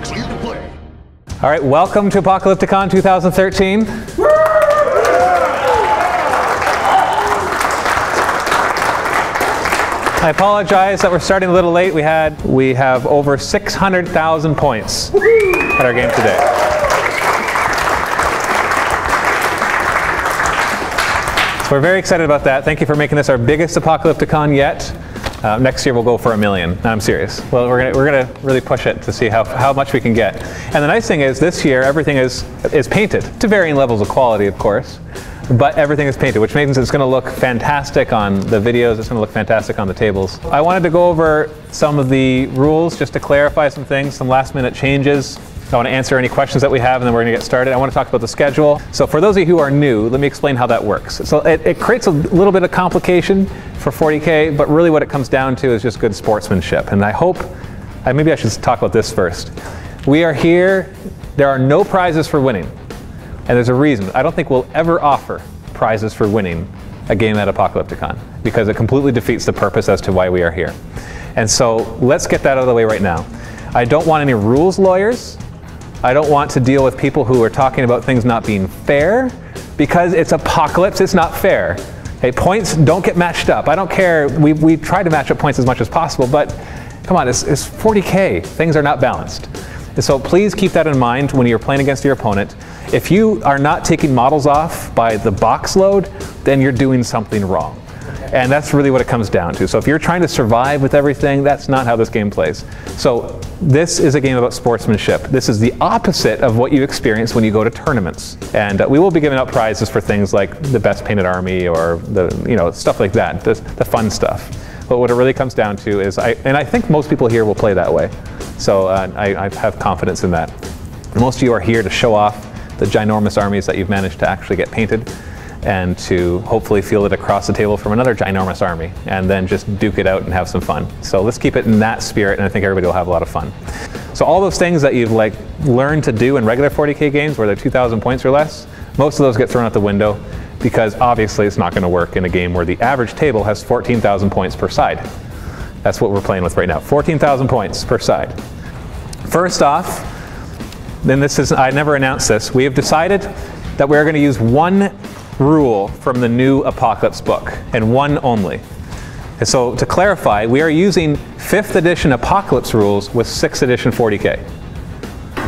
clear to play. All right, welcome to Apocalypticon 2013. I apologize that we're starting a little late. We have over 600,000 points at our game today. So we're very excited about that. Thank you for making this our biggest Apocalypticon yet. Next year we'll go for 1 million. No, I'm serious. Well, we're gonna really push it to see how much we can get. And the nice thing is this year everything is painted to varying levels of quality, of course. But everything is painted, which means it's going to look fantastic on the videos. It's going to look fantastic on the tables. I wanted to go over some of the rules just to clarify some things, some last minute changes. I want to answer any questions that we have, and then we're going to get started. I want to talk about the schedule. So for those of you who are new, let me explain how that works. So it creates a little bit of complication for 40K, but really what it comes down to is just good sportsmanship. And I hope, maybe I should talk about this first. We are here, there are no prizes for winning. And there's a reason. I don't think we'll ever offer prizes for winning a game at Apocalypticon, because it completely defeats the purpose as to why we are here. And so let's get that out of the way right now. I don't want any rules lawyers. I don't want to deal with people who are talking about things not being fair, because it's Apocalypse, it's not fair. Hey, points don't get matched up. I don't care. We try to match up points as much as possible, but come on, it's 40K. Things are not balanced. And so please keep that in mind when you're playing against your opponent. If you are not taking models off by the box load, then you're doing something wrong. And that's really what it comes down to. So if you're trying to survive with everything, that's not how this game plays. So this is a game about sportsmanship. This is the opposite of what you experience when you go to tournaments. And we will be giving out prizes for things like the best painted army or stuff like that, the fun stuff. But what it really comes down to is, I think most people here will play that way. So I have confidence in that. Most of you are here to show off the ginormous armies that you've managed to actually get painted, and to hopefully field it across the table from another ginormous army, and then just duke it out and have some fun. So let's keep it in that spirit, and I think everybody will have a lot of fun. So all those things that you've learned to do in regular 40K games where they're 2,000 points or less, most of those get thrown out the window, because obviously it's not going to work in a game where the average table has 14,000 points per side. That's what we're playing with right now, 14,000 points per side. First off, then I never announced this, we have decided that we're going to use one rule from the new Apocalypse book, and one only. And so to clarify, we are using 5th edition Apocalypse rules with 6th edition 40K.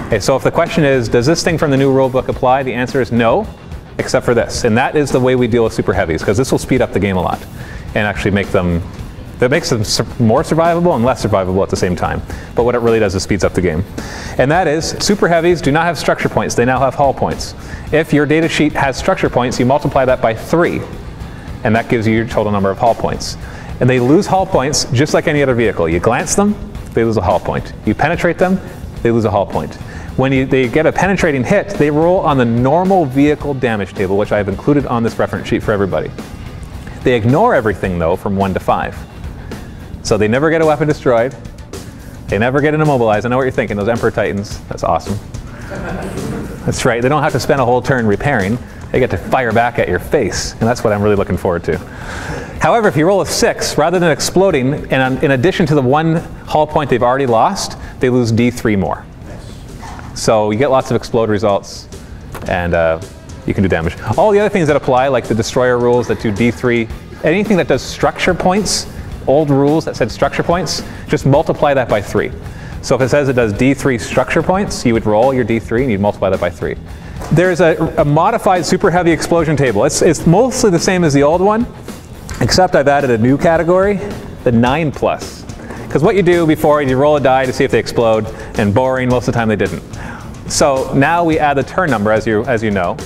Okay, so if the question is, does this thing from the new rule book apply? The answer is no, except for this. And that is the way we deal with super heavies, because this will speed up the game a lot and actually make them, that makes them more survivable and less survivable at the same time. But what it really does is speeds up the game. And that is, super heavies do not have structure points, they now have hull points. If your data sheet has structure points, you multiply that by 3, and that gives you your total number of hull points. And they lose hull points just like any other vehicle. You glance them, they lose a hull point. You penetrate them, they lose a hull point. When they get a penetrating hit, they roll on the normal vehicle damage table, which I have included on this reference sheet for everybody. They ignore everything though from 1 to 5. So they never get a weapon destroyed, they never get an immobilized. I know what you're thinking, those Emperor Titans, that's awesome. That's right, they don't have to spend a whole turn repairing, they get to fire back at your face, and that's what I'm really looking forward to. However, if you roll a 6, rather than exploding, and in addition to the 1 hull point they've already lost, they lose D3 more. So you get lots of explode results, and you can do damage. All the other things that apply, like the destroyer rules that do D3, anything that does structure points, old rules that said structure points, just multiply that by 3. So if it says it does D3 structure points, you would roll your D3 and you'd multiply that by 3. There's a modified super heavy explosion table. It's mostly the same as the old one, except I've added a new category, the 9+. Because what you do before is you roll a die to see if they explode, and boring, most of the time they didn't. So now we add the turn number, as you know,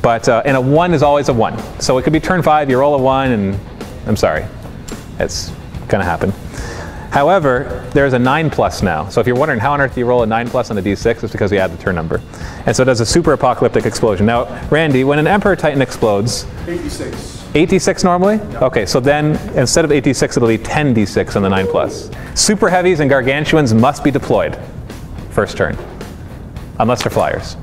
but and a 1 is always a 1. So it could be turn 5, you roll a 1, and I'm sorry, it's gonna happen. However, there's a 9+ now. So if you're wondering how on earth you roll a 9+ on a D6, it's because we add the turn number. And so it does a super apocalyptic explosion. Now, Randy, when an Emperor Titan explodes, 86. 86 normally? Yeah. Okay, so then instead of 86, it'll be 10d6 on the 9+. Super heavies and gargantuans must be deployed first turn, unless they're flyers.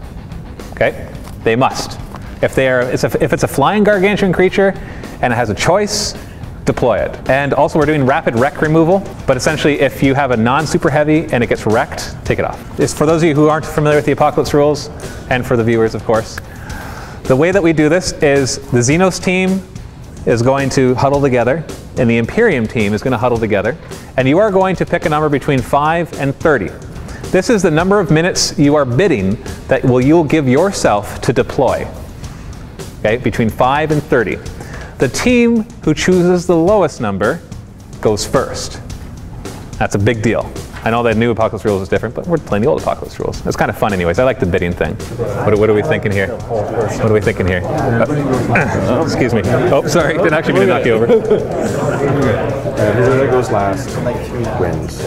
Okay, they must. If it's a flying gargantuan creature and it has a choice, deploy it. And also we're doing rapid wreck removal, but essentially if you have a non-super heavy and it gets wrecked, take it off. It's for those of you who aren't familiar with the Apocalypse rules, and for the viewers of course, the way that we do this is the Xenos team is going to huddle together, and the Imperium team is going to huddle together, and you are going to pick a number between 5 and 30. This is the number of minutes you are bidding that you'll give yourself to deploy. Okay, between 5 and 30. The team who chooses the lowest number goes first. That's a big deal. I know the new Apocalypse rules is different, but we're playing the old Apocalypse rules. It's kind of fun anyways. I like the bidding thing. What are we thinking here? What are we thinking here? Excuse me. Oh, sorry. Didn't actually mean to knock you over. Whoever that goes last wins.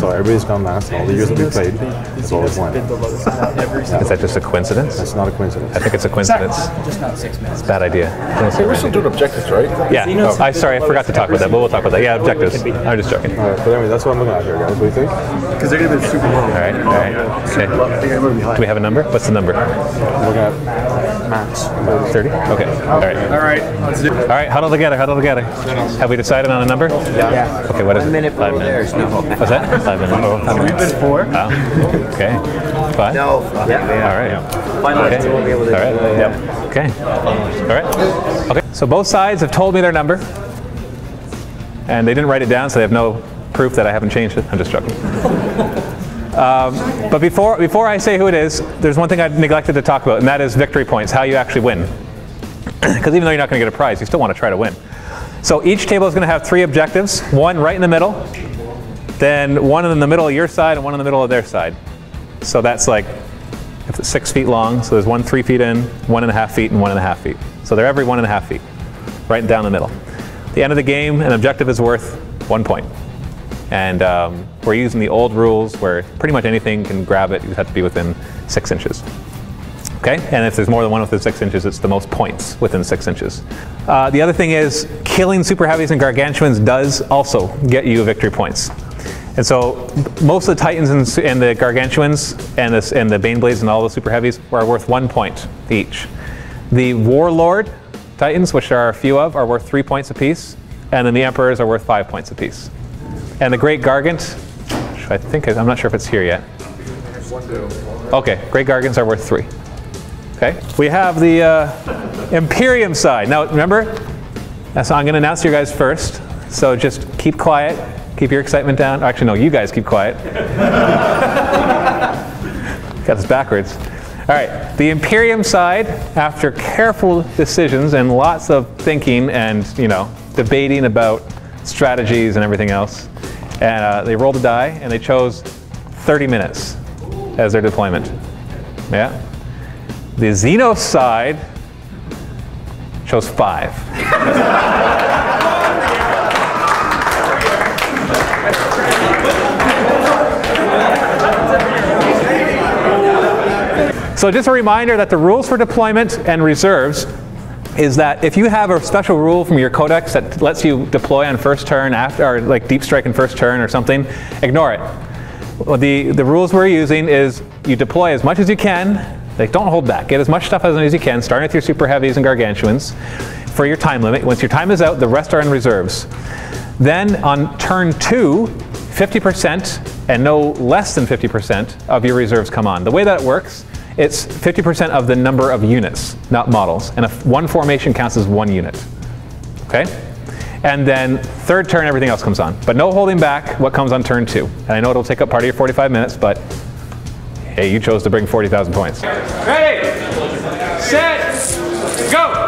So everybody's gone last, and all the years that we played, it's always won. Is that just a coincidence? That's not a coincidence. I think it's a coincidence. Just not 6 minutes. It's a bad idea. Hey, we're still doing objectives, right? Yeah. Oh, sorry, I forgot to talk about that, but we'll talk about that. Yeah, objectives. I'm just joking. All right, but anyway, that's what I'm looking at here, guys. What do you think? Because they're going to be super low. All right. Okay. Do we have a number? What's the number? I'm looking at max 30? Okay. All right. All right, let's do it. All right, huddle together, huddle together. Have we decided on a number? Yeah. Okay, what is it? 1 minute 5 minutes. there's no. What's that? 5 minutes. Oh, 5 minutes. 4. Oh, okay. 5? No. All right. Finalists won't be able to. All right. Yep. Okay. All right. Okay. So both sides have told me their number, and they didn't write it down, so they have no proof that I haven't changed it. I'm just joking. But before I say who it is, there's one thing I neglected to talk about, and that is victory points, how you actually win. Because even though you're not going to get a prize, you still want to try to win. So each table is going to have 3 objectives, one right in the middle, then one in the middle of your side and one in the middle of their side. So that's like, if it's 6 feet long, so there's one 3 feet in, 1.5 feet, and 1.5 feet. So they're every 1.5 feet, right down the middle. At the end of the game, an objective is worth 1 point. And we're using the old rules where pretty much anything can grab it. You have to be within 6 inches. Okay? And if there's more than one within 6 inches, it's the most points within 6 inches. The other thing is killing super heavies and gargantuans does also get you victory points. And so most of the titans and the gargantuans and the baneblades and all the super heavies are worth 1 point each. The warlord titans, which there are a few of, are worth 3 points apiece, and then the emperors are worth 5 points apiece. And the great gargant, I think, I'm not sure if it's here yet. Okay, great gargants are worth 3. Okay, we have the Imperium side. Now remember, so I'm going to announce you guys first. So just keep quiet, keep your excitement down. Actually, no, you guys keep quiet. Got this backwards. All right, the Imperium side, after careful decisions and lots of thinking and debating about strategies and everything else, and they rolled a die and they chose 30 minutes as their deployment. Yeah. The Xenos side chose 5. So just a reminder that the rules for deployment and reserves is that if you have a special rule from your codex that lets you deploy on first turn or like deep strike in first turn or something, ignore it. Well, the rules we're using is you deploy as much as you can. Like, don't hold back. Get as much stuff as you can, starting with your super heavies and gargantuans for your time limit. Once your time is out, the rest are in reserves. Then on turn 2, 50% and no less than 50% of your reserves come on. The way that it works, it's 50% of the number of units, not models. And if one formation counts as 1 unit. Okay? And then third turn, everything else comes on. But no holding back what comes on turn 2. And I know it'll take up part of your 45 minutes, but hey, you chose to bring 40,000 points. Ready, set, go!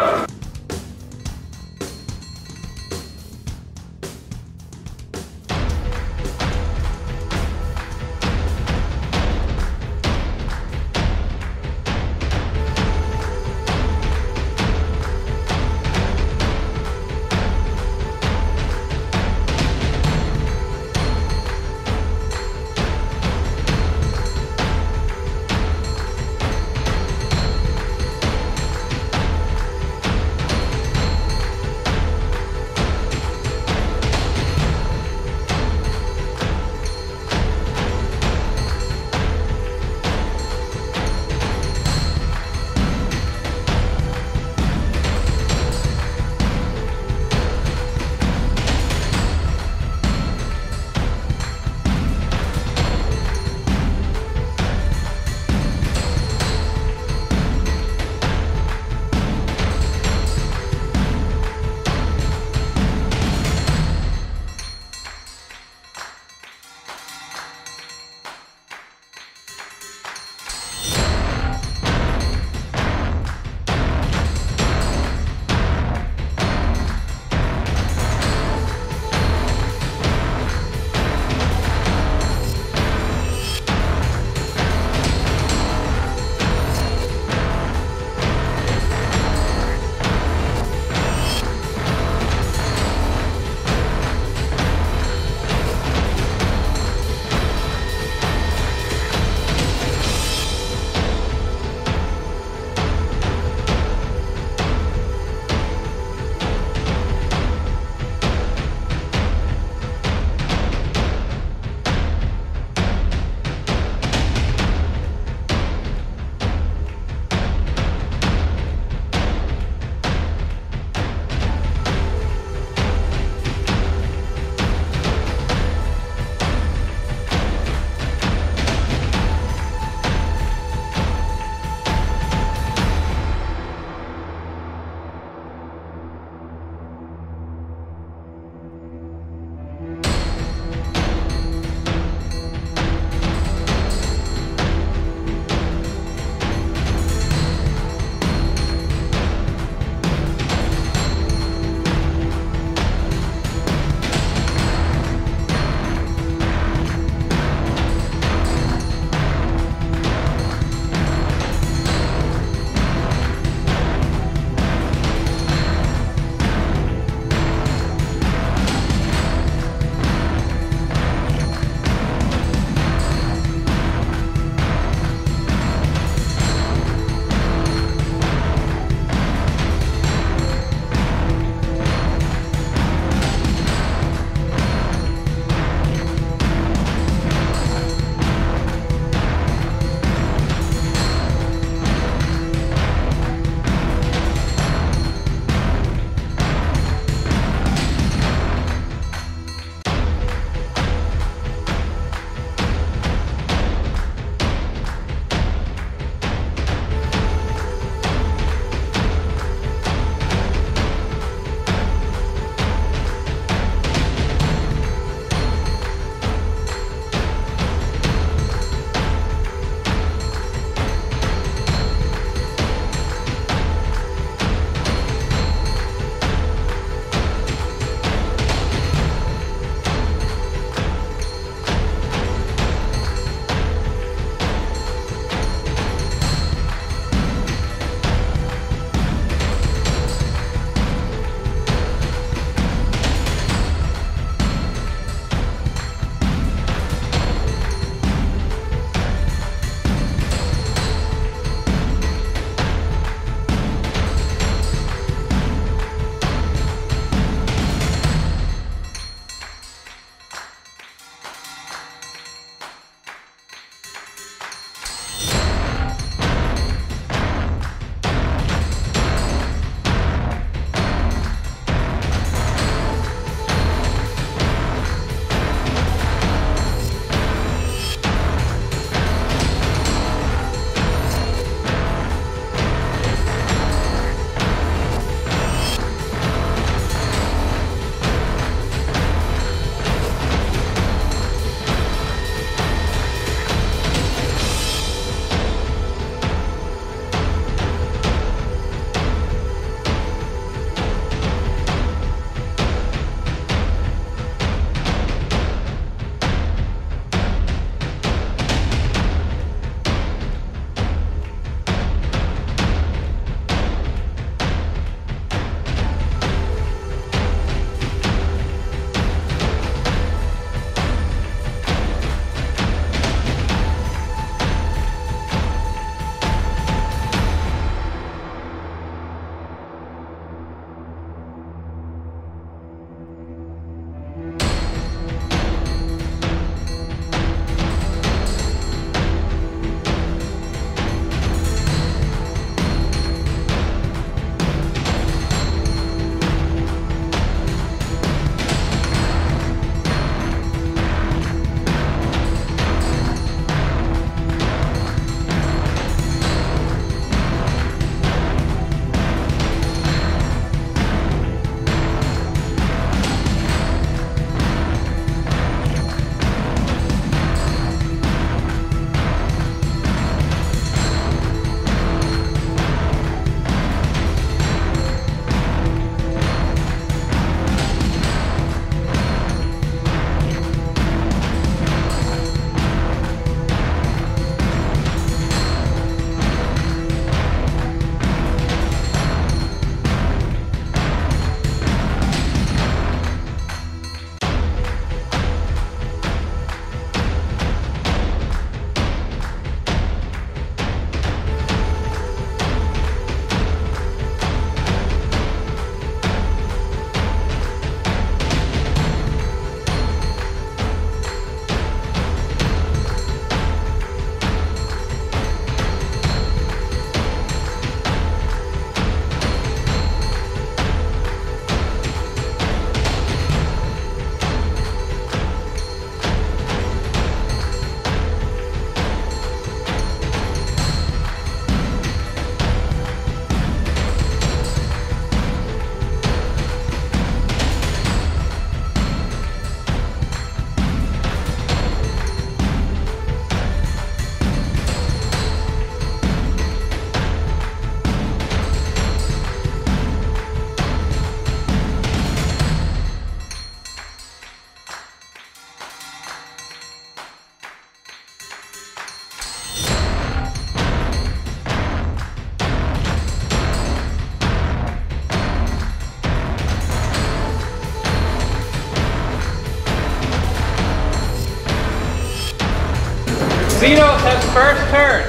Xenos has first turn.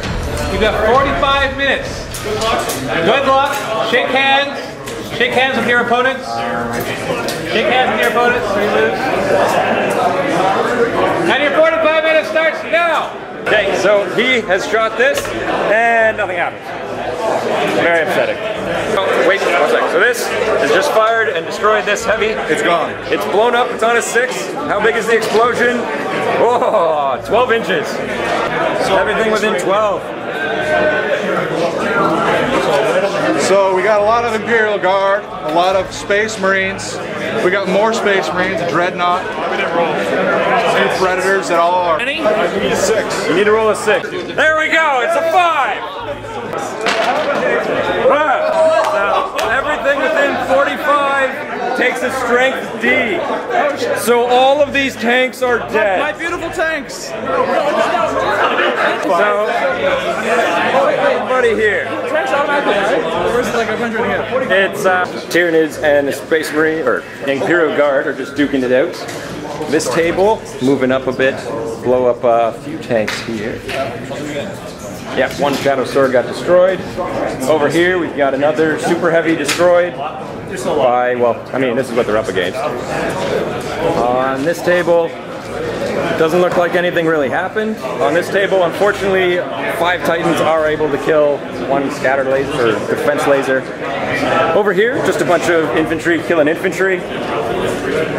You've got 45 minutes. Good luck. Shake hands. Shake hands with your opponents. Shake hands with your opponents so you lose. And your 45 minutes starts now. Okay, so he has shot this, and nothing happens. Very upsetting. Oh, wait, 1 second. So this has just fired and destroyed this heavy. It's gone. It's blown up, it's on a 6. How big is the explosion? Oh, 12 inches. Everything within 12. So we got a lot of Imperial Guard, a lot of Space Marines. We got more Space Marines, a Dreadnought, 2 Predators that all are. You need a 6. You need to roll a 6. There we go, it's a 5! Now, everything within 45 takes a strength D. So all of these tanks are dead. My beautiful tanks! So, everybody here. It's Tyranids and the Space Marine, or Imperial Guard, are just duking it out. This table, moving up a bit, blow up a few tanks here. Yeah, 1 Shadow Sword got destroyed. Over here, we've got another super heavy destroyed by, well, I mean, this is what they're up against. On this table, doesn't look like anything really happened. On this table, unfortunately, 5 Titans are able to kill 1 scatter laser, or defense laser. Over here, just a bunch of infantry killing infantry.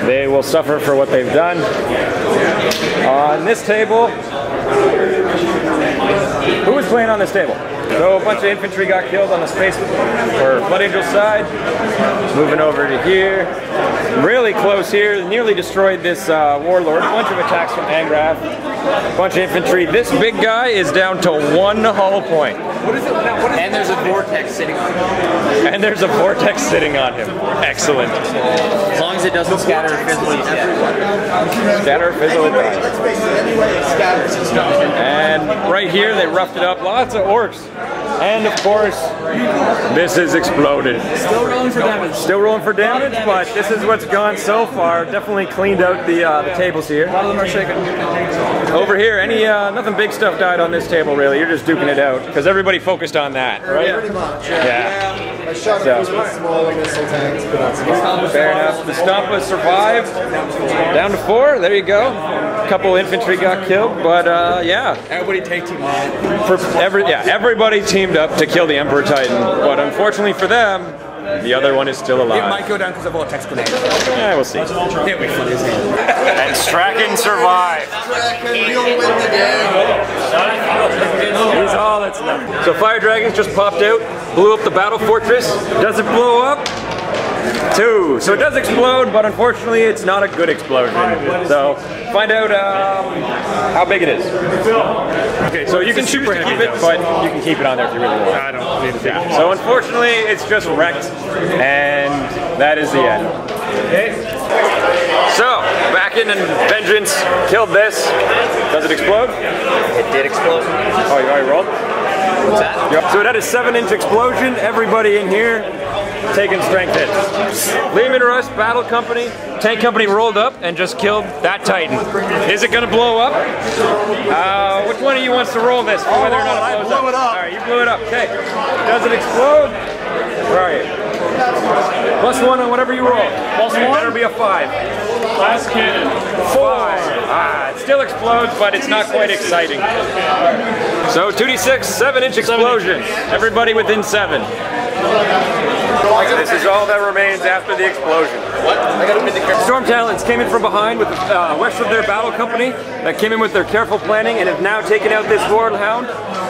They will suffer for what they've done. On this table, who was playing on this table? So a bunch of infantry got killed on the space or Blood Angel side. Moving over to here. Really close here. Nearly destroyed this warlord. A bunch of attacks from Angrath. A bunch of infantry. This big guy is down to 1 hull point. What is it? And there's a vortex sitting on him. And there's a vortex sitting on him. Excellent. As long as it doesn't scatter or fizzle, he's dead. Scatter or fizzle, it dies. And right here, they roughed it up. Lots of orcs. And of course, this has exploded. Still rolling for damage. Still rolling for damage, but this is what's gone so far. Definitely cleaned out the tables here. A lot of them are shaking. Over here, nothing big stuff died on this table really. You're just duking it out because everybody focused on that, right? Pretty much. Yeah. I shot So. a few smaller missile tanks, but that's about it. Fair enough. The Stompa survived. Down to 4. There you go. A couple infantry got killed, but yeah. Everybody take team on. Everybody teamed up to kill the Emperor Titan, but unfortunately for them, the other one is still It alive. might go down because of vortex grenade. Yeah, we'll see. It would be funny as hell. And Strachan survived. You'll win the game. He's all that's left. So Fire Dragons just popped out, blew up the battle fortress. Does it blow up? 2. So it does explode, but unfortunately it's not a good explosion. So find out how big it is. Okay, so you can choose to keep it, but you can keep it on there if you really want. I don't need to. Yeah. So unfortunately it's just wrecked, and that is the end. Okay. So back in and Vengeance killed this. Does it explode? It did explode. Oh, you already rolled? What's that? Yep. So it had a 7-inch explosion. Everybody in here taking strength hits. Lehman Russ Battle Company, Tank Company rolled up and just killed that Titan. Is it going to blow up? Which one of you wants to roll this for whether or not it blows up? All right, you blew it up. Okay. Does it explode? Where are you? +1 on whatever you roll. +1? Better be a 5. Last cannon. 5. It still explodes, but it's not quite exciting. So 2d6, 7-inch explosion. Everybody within 7. This is all that remains after the explosion. Storm Talons came in from behind with west of their battle company that came in with their careful planning and have now taken out this Warhound.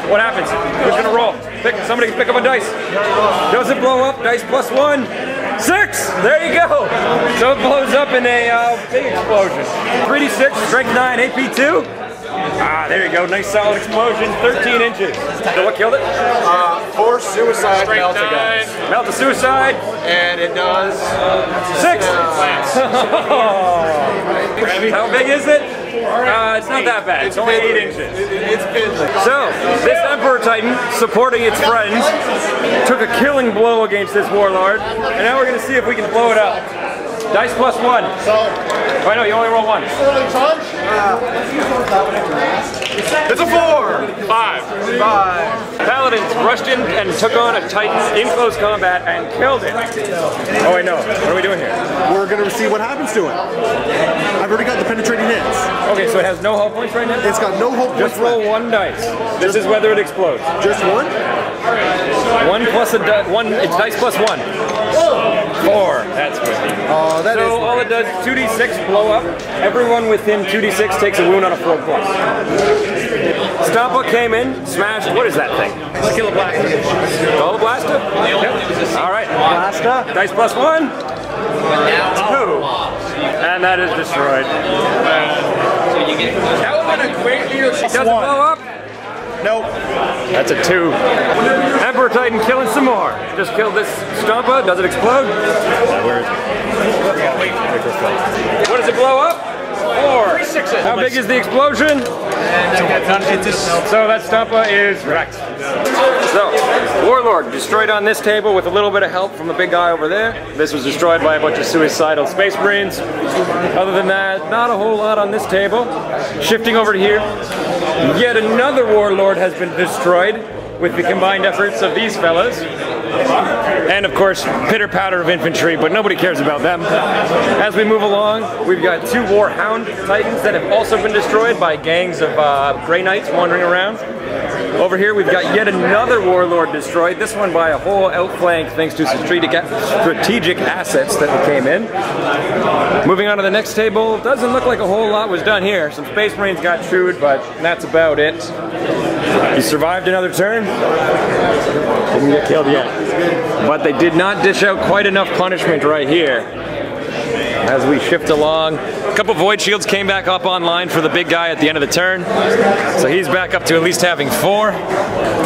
What happens? Who's gonna roll? Somebody pick up a dice. Does it blow up? Dice +1. 6! There you go! So it blows up in a big explosion. 3d6, strength 9, AP2. There you go. Nice solid explosion. 13 inches. So what killed it? Force suicide melt again. Melt the suicide. And it does 6! How big is it? It's not that bad. It's only 8 inches. It's piddly. So, this Emperor Titan, supporting its friends, took a killing blow against this Warlord, and now we're going to see if we can blow it up. Dice +1. Oh, no, you only roll 1. Early punch? It's a 4! Paladins rushed in and took on a Titan in close combat and killed it. Oh, I know. What are we doing here? We're gonna see what happens to it. I've already got the penetrating hits. Okay, so it has no hull points right now? It's got no hull points. Just roll left. one dice. This is whether it explodes. Just one? One plus a one. It's dice plus one. 4. That's good. Oh, that so is all it does is 2d6 blow up. Everyone within 2d6 takes a wound on a 4+. Stompa came in, smashed. What is that thing? Kill a blaster. Kill a blaster? Yep. All right. Blaster. Dice plus 1. 2. And that is destroyed. That would have been a great deal. Does it blow up? Nope. That's a 2. Emperor Titan killing some more. Just killed this Stompa. Does it explode? What does it blow up? 4. How big is the explosion? So that Stompa is wrecked. So, Warlord destroyed on this table with a little bit of help from the big guy over there. This was destroyed by a bunch of suicidal Space Marines. Other than that, not a whole lot on this table. Shifting over to here, yet another Warlord has been destroyed with the combined efforts of these fellas. And of course, pitter patter of infantry, but nobody cares about them. As we move along, we've got 2 Warhound Titans that have also been destroyed by gangs of Grey Knights wandering around. Over here, we've got yet another Warlord destroyed, this one by a whole outflank thanks to strategic assets that came in. Moving on to the next table, doesn't look like a whole lot was done here. Some Space Marines got chewed, but that's about it. He survived another turn. Didn't get killed yet. But they did not dish out quite enough punishment right here. As we shift along, a couple Void Shields came back up online for the big guy at the end of the turn. So he's back up to at least having 4.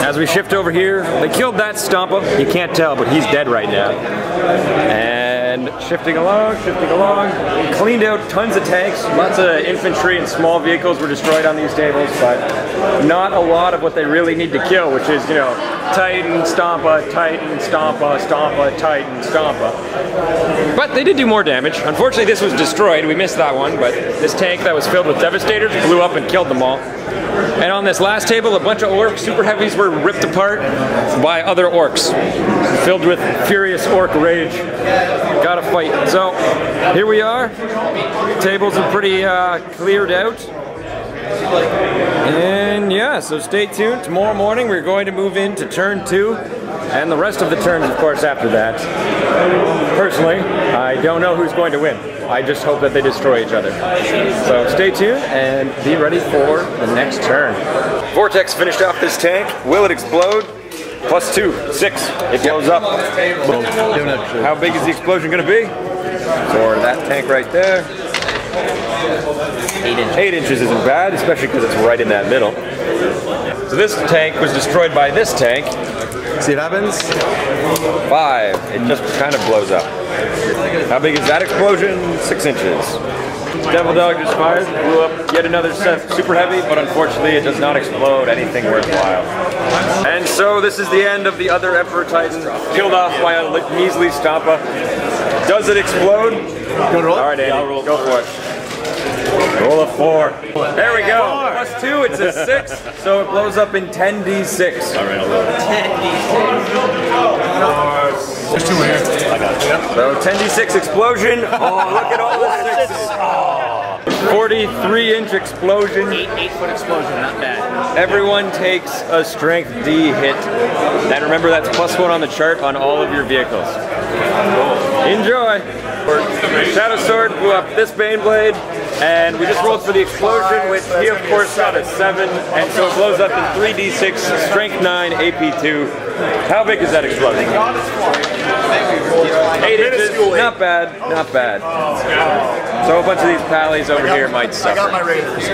As we shift over here, they killed that Stompa. You can't tell, but he's dead right now. And shifting along, cleaned out tons of tanks. Lots of infantry and small vehicles were destroyed on these tables, but not a lot of what they really need to kill, which is, you know, Titan, Stompa, Titan, Stompa, Stompa, Titan, Stompa. But they did do more damage. Unfortunately, this was destroyed. We missed that one, but this tank that was filled with Devastators blew up and killed them all. And on this last table, a bunch of orcs, super heavies, were ripped apart by other orcs, filled with furious orc rage. Gotta fight. So, here we are. Tables are pretty cleared out. And yeah, so stay tuned. Tomorrow morning we're going to move into turn 2 and the rest of the turns, of course, after that. Personally, I don't know who's going to win. I just hope that they destroy each other. So stay tuned and be ready for the next turn. Vortex finished off this tank. Will it explode? +2, 6. It blows up. How big is the explosion going to be? For that tank right there. 8 inches isn't bad, especially because it's right in that middle. So this tank was destroyed by this tank. See what happens? 5. It just kind of blows up. How big is that explosion? 6 inches. Devil Dog just fired, blew up yet another super heavy, but unfortunately it does not explode anything worthwhile. And so this is the end of the other Emperor Titan, killed off by a measly Stompa. Does it explode? Alright, Andy, go for it. Roll a 4. There we go. +2, it's a 6. So it blows up in 10d6. Alright, I'll roll it. 10d6. There's 2 here. I got it. So 10d6 explosion. Oh, look at all the 6s. Oh. 43-inch explosion. 8-foot explosion, not bad. Everyone takes a strength D hit. And remember, that's +1 on the chart on all of your vehicles. Enjoy. Shadow Sword blew up this Baneblade, and we just rolled for the explosion, which he of course got a 7, and so it blows up in 3d6, strength 9, AP2. How big is that explosion? 8 inches, not bad, not bad. So a bunch of these pallies over here might suffer. I got my Raiders.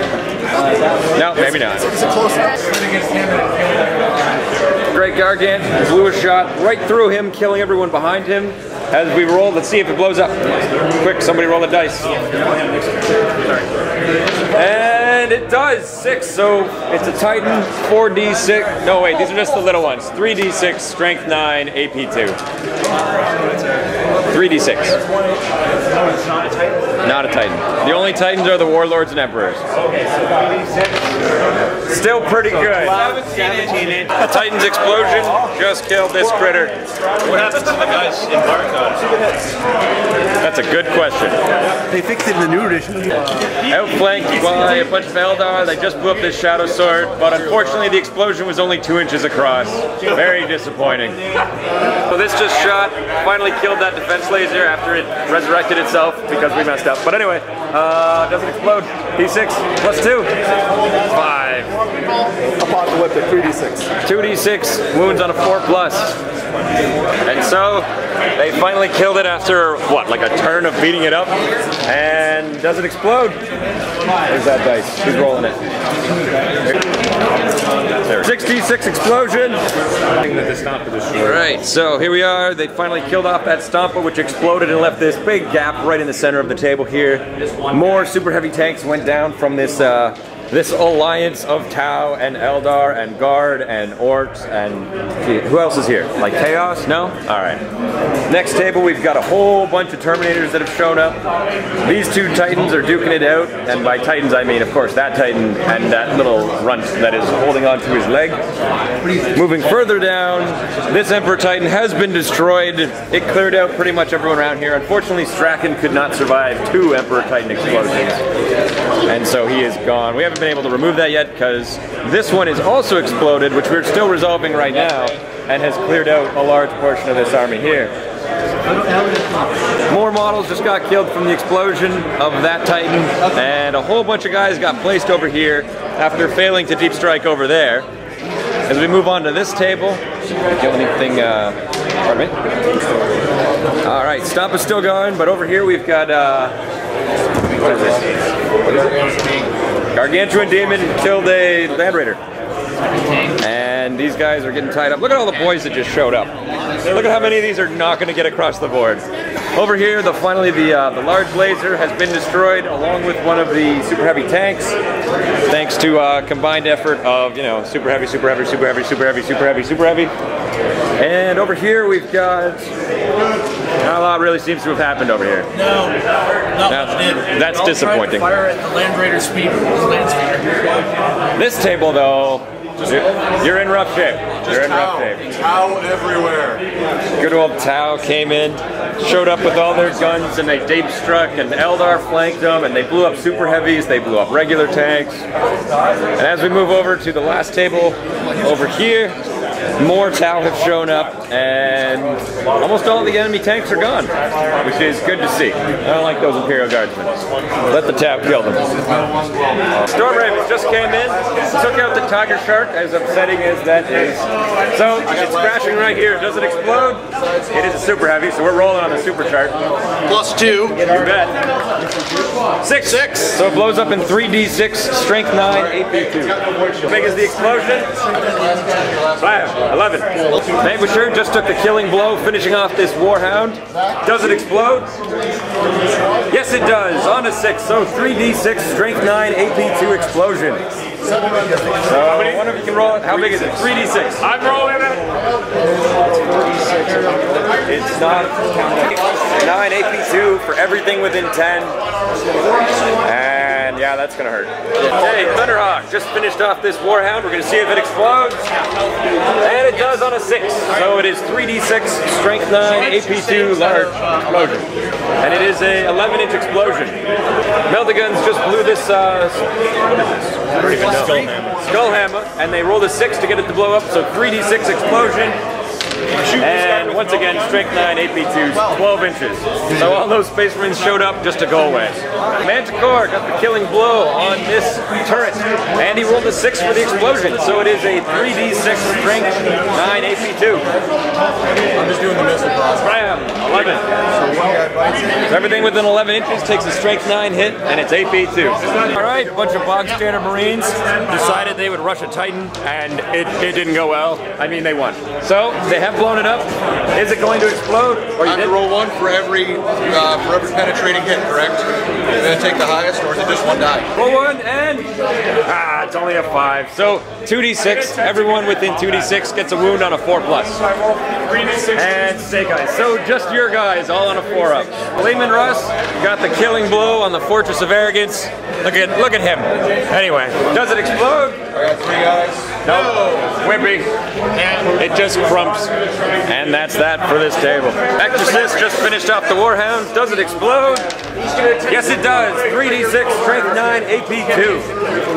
No, maybe not. It's a close enough. Great Gargant blew a shot right through him, killing everyone behind him. As we roll, let's see if it blows up. Quick, somebody roll a dice. And it does, 6, so it's a Titan, 4d6. No, wait, these are just the little ones. 3d6, strength 9, AP2. 3d6. Not a Titan. The only Titans are the Warlords and Emperors. Still pretty good. The Titan's explosion just killed this critter. What happens to the guys in Barcon? That's a good question. They fixed it in the new edition. Outflanked by a bunch of Eldar, they just blew up this Shadow Sword, but unfortunately the explosion was only 2 inches across. Very disappointing. So this just shot, finally killed that defense laser after it resurrected itself because we messed up. But anyway, doesn't explode. D6 plus 2. 5. Apocalyptic 3d6. 2d6 wounds on a 4+. And so they finally killed it after what, like a turn of beating it up, and doesn't explode. There's that dice. Who's rolling it? 6d6 explosion. Alright, so here we are. They finally killed off that Stompa, which exploded and left this big gap right in the center of the table here. More super heavy tanks went down from this this alliance of Tau and Eldar and Guard and Orcs and who else is here? Like Chaos? No? Alright. Next table we've got a whole bunch of Terminators that have shown up. These 2 Titans are duking it out, and by Titans I mean of course that Titan and that little runt that is holding on to his leg. Moving further down, this Emperor Titan has been destroyed. It cleared out pretty much everyone around here. Unfortunately Strachan could not survive 2 Emperor Titan explosions, and so he is gone. We haven't been able to remove that yet because this one is also exploded, which we're still resolving right now, and has cleared out a large portion of this army here. More models just got killed from the explosion of that Titan, and a whole bunch of guys got placed over here after failing to deep strike over there. As we move on to this table, kill anything, pardon me? Alright, Stompa's still going, but over here we've got, what is this? Gargantuan Demon killed a Land Raider. And these guys are getting tied up. Look at all the boys that just showed up. Look at how many of these are not going to get across the board. Over here, finally the large laser has been destroyed along with one of the super heavy tanks, thanks to a combined effort of, you know, super heavy, super heavy, super heavy, super heavy, super heavy, super heavy. And over here we've got, not a lot really seems to have happened over here. No, that's disappointing. Fire at the Land Raider speed. This table though, you're in rough shape. You're in rough shape. Tau everywhere. Good old Tau came in, showed up with all their guns, and they deep struck, and Eldar flanked them, and they blew up super heavies, they blew up regular tanks. And as we move over to the last table over here, more Tau have shown up, and almost all the enemy tanks are gone, which is good to see. I don't like those Imperial Guardsmen. Let the Tau kill them. Storm Ravens just came in, took out the Tiger Shark, as upsetting as that is. So it's crashing right here. Does it explode? It is a super heavy, so we're rolling on the super chart. +2. You bet. 6. So it blows up in 3d6, strength 9, AP2. How big is the explosion? Bam. 11. Vanquisher just took the killing blow, finishing off this Warhound. Does it explode? Yes, it does. On a 6. So 3d6, strength 9, AP2 explosion. So one of you can roll it. How big is it? 3d6. I'm rolling it. It's not 9 AP2 for everything within 10. And yeah, that's gonna hurt. Hey, Thunderhawk just finished off this Warhound. We're gonna see if it explodes. And it does on a 6. So it is 3d6, strength 9, AP2, large explosion. And it is a 11-inch explosion. Meltaguns just blew this, what is this? I don't even know. Skullhammer. And they rolled a 6 to get it to blow up, so 3d6 explosion. And once again, strength 9, AP2, 12 inches. So all those Space Marines showed up just to go away. Manticore got the killing blow on this turret, and he rolled a 6 for the explosion. So it is a 3d6 strength 9 AP2. I'm just doing the missile process. Bam, 11. So everything within 11 inches takes a strength 9 hit, and it's AP2. All right, a bunch of bog standard Marines decided they would rush a Titan, and it didn't go well. I mean, they won. So they have blown it up. Is it going to explode? Or You have to roll 1 for every penetrating hit, correct? You're going to take the highest, or is it just 1 die? Roll 1 and it's only a 5. So 2d6. Everyone within 2d6 gets a wound on a 4+. and Snake Eyes. So just your guys, all on a 4-up. Lehman Russ got the killing blow on the Fortress of Arrogance. Look at him. Anyway, does it explode? I got 3 guys. No, wimpy. It just crumps. And that's that for this table. Exorcist just finished off the Warhounds. Does it explode? Yes, it does. 3d6, strength 9, AP 2.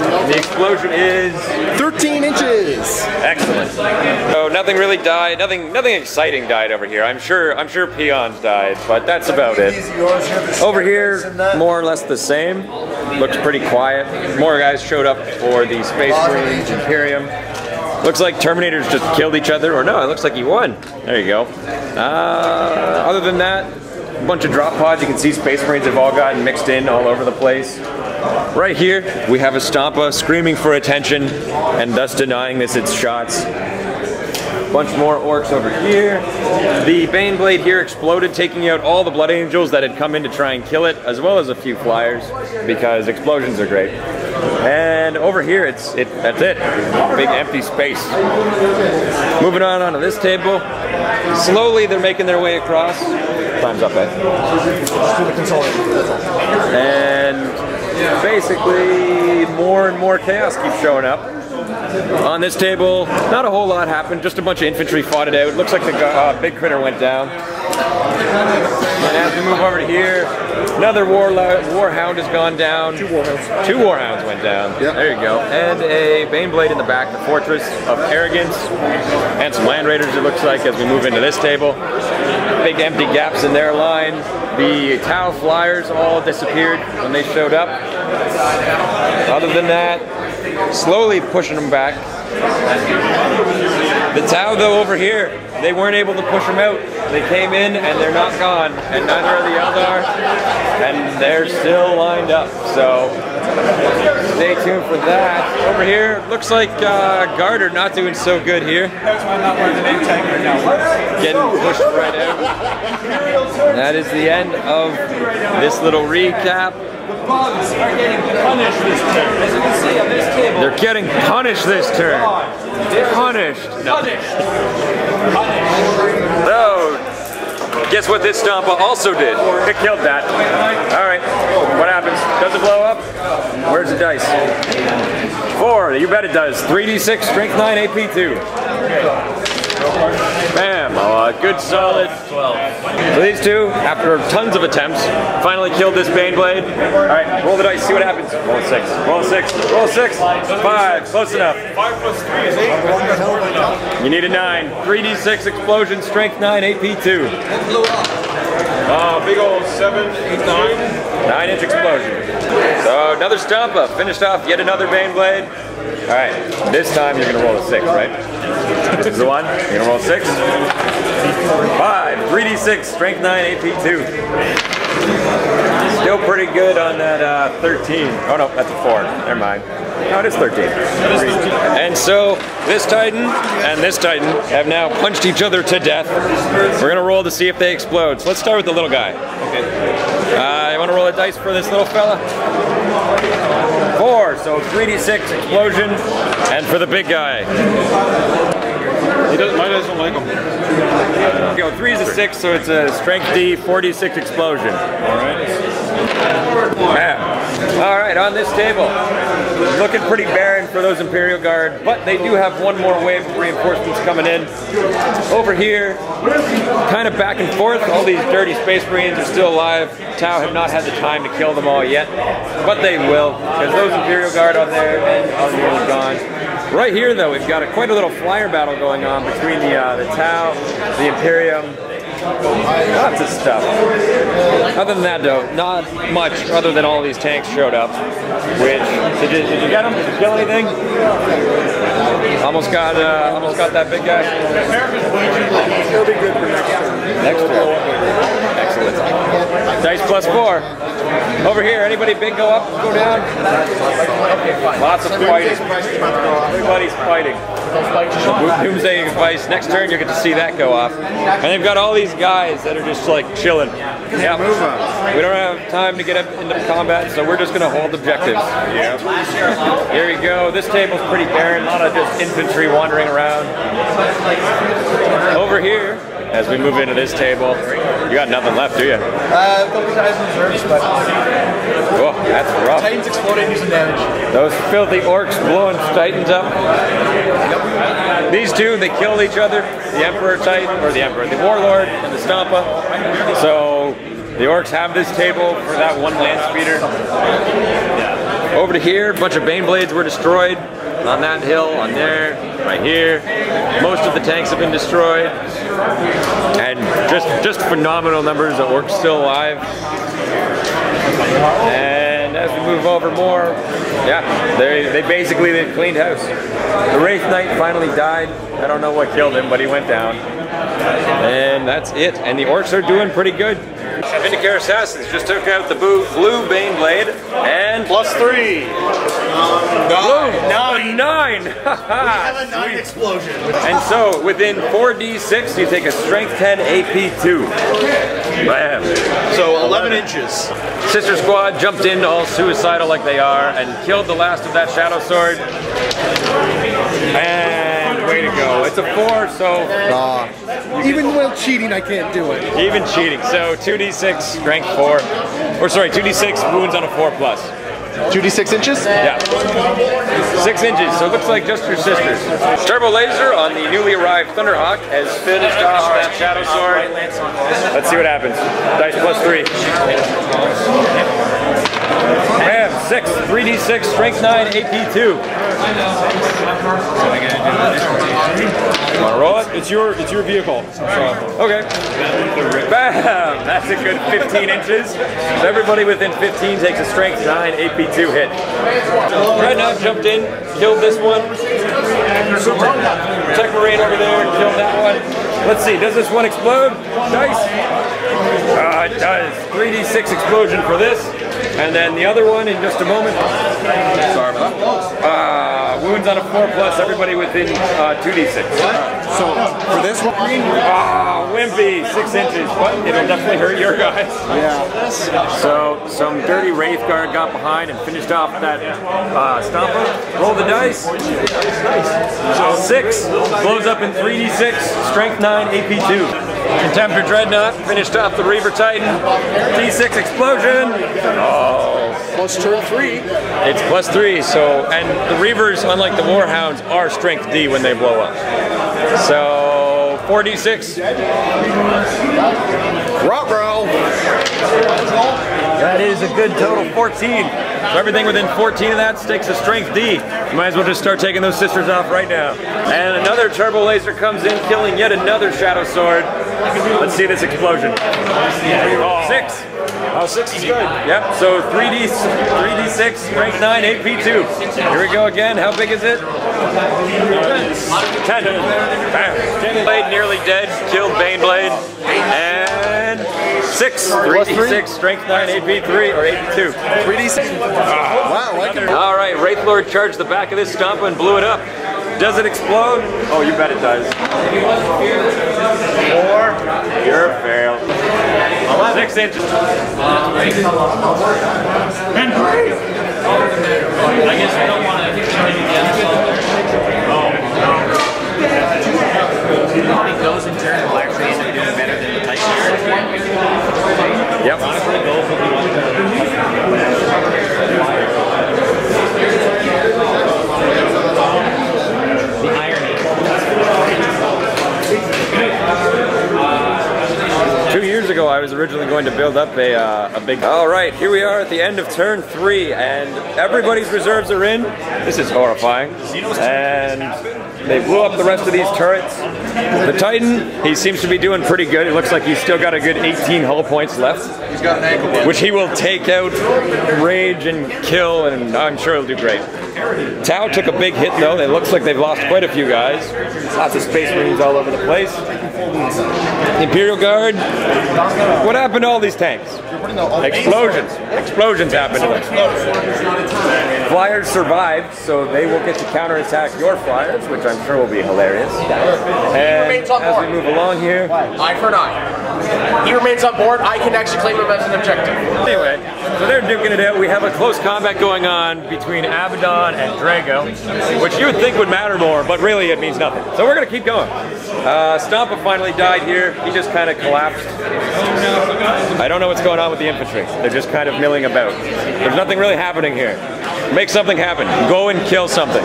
And the explosion is 13 inches. excellent. So nothing really died. Nothing exciting died over here. I'm sure peons died, but that's about it. Over here, more or less the same. Looks pretty quiet. More guys showed up for the Space Marines Imperium. Looks like Terminators just killed each other, or no, it looks like he won. There you go. Other than that, a bunch of drop pods. You can see Space Marines have all gotten mixed in all over the place. Right here, we have a Stompa screaming for attention and thus denying this its shots. Bunch more orcs over here. The Baneblade here exploded, taking out all the Blood Angels that had come in to try and kill it, as well as a few flyers, because explosions are great. And over here, that's it. Big empty space. Moving on onto this table. Slowly, they're making their way across. Time's up, Ed. And basically, more and more chaos keeps showing up. On this table, not a whole lot happened. Just a bunch of infantry fought it out. Looks like the big critter went down. And as we move over to here, another warhound has gone down. 2 warhounds. 2 warhounds went down. Yep. There you go. And a Baneblade in the back, the Fortress of Arrogance. And some Land Raiders, it looks like, as we move into this table. Big empty gaps in their line. The Tau Flyers all disappeared when they showed up. Other than that, slowly pushing them back. The Tau, though, over here, they weren't able to push them out. They came in and they're not gone, and neither are the Eldar, and they're still lined up. So stay tuned for that. Over here, looks like Garter not doing so good here. That's why I'm not wearing the name tag right now. Getting pushed right out. That is the end of this little recap. The bugs are getting punished this turn. As you can see on this table. They're getting punished this turn. Punished. No. So, guess what this Stompa also did? It killed that. Alright, what happens? Does it blow up? Where's the dice? 4, you bet it does. 3d6, strength 9, AP 2. Bam, good solid 12. So these two, after tons of attempts, finally killed this Baneblade. Alright, roll the dice, see what happens. Roll a 6, roll a 6, roll a 6, 5, close enough. 5 plus 3 is 8. You need a 9. 3d6 explosion, strength 9, AP 2. Big old 7, 8, 9. 9-inch explosion. So another Stompa, finished off yet another Baneblade. Alright, this time you're gonna roll a 6, right? This is the one. You're gonna roll 6. 5, 3d6, strength 9, AP 2. Still pretty good on that 13. Oh no, that's a 4. Never mind. No, it is 13. And so this Titan and this Titan have now punched each other to death. We're gonna roll to see if they explode. So let's start with the little guy. Okay. You wanna roll a dice for this little fella? 4, so 3d6 explosion, and for the big guy. Mine doesn't like them. Go 3 is a 6, so it's a strength D, 4d6 explosion. Alright. Alright, on this table, looking pretty barren for those Imperial Guard, but they do have one more wave of reinforcements coming in. Over here, kind of back and forth, all these dirty Space Marines are still alive. Tau have not had the time to kill them all yet, but they will, because those Imperial Guard on there are nearly gone. Right here, though, we've got quite a little flyer battle going on between the Tau, the Imperium, lots of stuff. Other than that, though, not much other than all these tanks showed up. Which did you get them? Did you kill anything? Almost got that big guy. It'll be good for next turn. Next turn. Excellent. Dice +4. Over here, anybody big go up, go down? Lots of fighting. Everybody's fighting. Doomsday device. Next turn, you get to see that go off. And they've got all these guys that are just like chilling. Yeah. We don't have time to get up into combat, so we're just going to hold objectives. Here we go. This table's pretty barren. A lot of just infantry wandering around. Over here, as we move into this table, you got nothing left, do you? A couple times reserves, but Oh, that's rough. Titans exploding, do some damage. Those filthy orcs blowing Titans up. These two, they killed each other. The Emperor Titan, or the Emperor, the Warlord and the Stompa. So the orcs have this table for that one land speeder. Over to here, a bunch of Baneblades were destroyed. On that hill, on there, right here. Most of the tanks have been destroyed. And just phenomenal numbers of orcs still alive. And as we move over more, yeah, they basically cleaned house. The Wraith Knight finally died. I don't know what killed him, but he went down. And that's it. And the orcs are doing pretty good. Vindicare Assassins just took out the blue Baneblade and +3. Nine. We have a 9 explosion. And so within 4d6, you take a Strength 10 AP2. Bam. So 11 inches. Sister Squad jumped in all suicidal like they are and killed the last of that Shadow Sword. And way to go. It's a 4, so... Even while cheating, I can't do it. Even cheating. So 2d6, strength 4. Or sorry, 2d6 wounds on a 4+. 2d6 inches? Yeah. 6 inches, so it looks like just your sisters. Turbo Laser on the newly arrived Thunderhawk has finished off that Shadow Sword. Let's see what happens. Dice +3. Bam, 6, 3d6, strength 9, AP2. Wanna roll it? It's your vehicle. Okay. Bam! That's a good 15 inches. So everybody within 15 takes a strength 9 AP2 hit. Dreadnought jumped in, killed this one. Tech Marine over there, killed that one. Let's see, does this one explode? Dice? It does. 3d6 explosion for this. And then the other one in just a moment. Sorry about that. Wounds on a 4+, everybody within 2d6. So, for this one? Wimpy, 6 inches, but it'll definitely hurt your guys. Yeah. So, some dirty Wraith Guard got behind and finished off that Stompa. Roll the dice. 6, blows up in 3d6, strength 9, AP2. Contemptor Dreadnought finished off the Reaver Titan. D6 explosion. Plus turn 3. It's +3, so, and the Reavers, unlike the Warhounds, are strength D when they blow up. So, 4d6. Ruh-roh. That is a good total 14. So everything within 14 of that takes a strength D. You might as well just start taking those sisters off right now. And another Turbo Laser comes in, killing yet another Shadow Sword. Let's see this explosion. 6. Oh, 6 is good. Yep, so 3d6, strength 9, AP2. Here we go again. How big is it? 10. Bam. Baneblade nearly dead, killed Baneblade. And 6, 3d6, strength 9, AP3, or AP2. 3d6. Wow, I can... All right, Wraith Lord charged the back of this Stompa and blew it up. Does it explode? Oh, you bet it does. 4. You're a fail. 6 inches. And 3. I guess I don't want to those in turn will actually end up doing better than the Titans. Yep. The irony. 2 years ago, I was originally going to build up a big... All right, here we are at the end of turn 3, and everybody's reserves are in. This is horrifying. And they blew up the rest of these turrets. The Titan, he seems to be doing pretty good. It looks like he's still got a good 18 hull points left. He's got an ankle bite. Which he will take out, rage, and kill, and I'm sure he'll do great. Tau took a big hit, though. It looks like they've lost quite a few guys. Lots of Space Marines all over the place. Imperial Guard. What happened to all these tanks? Explosions. Explosions happened to them. Flyers survived, so they will get to counterattack your flyers, which I'm sure will be hilarious. And as we move along here, Eye for an eye. He remains on board. I can actually claim him as an objective. anyway, so they're duking it out. We have a close combat going on between Abaddon and Drago, which you would think would matter more, but really it means nothing. So we're gonna keep going. Stompa finally died here. He just kind of collapsed. I don't know what's going on with the infantry. They're just kind of milling about. There's nothing really happening here. Make something happen. Go and kill something.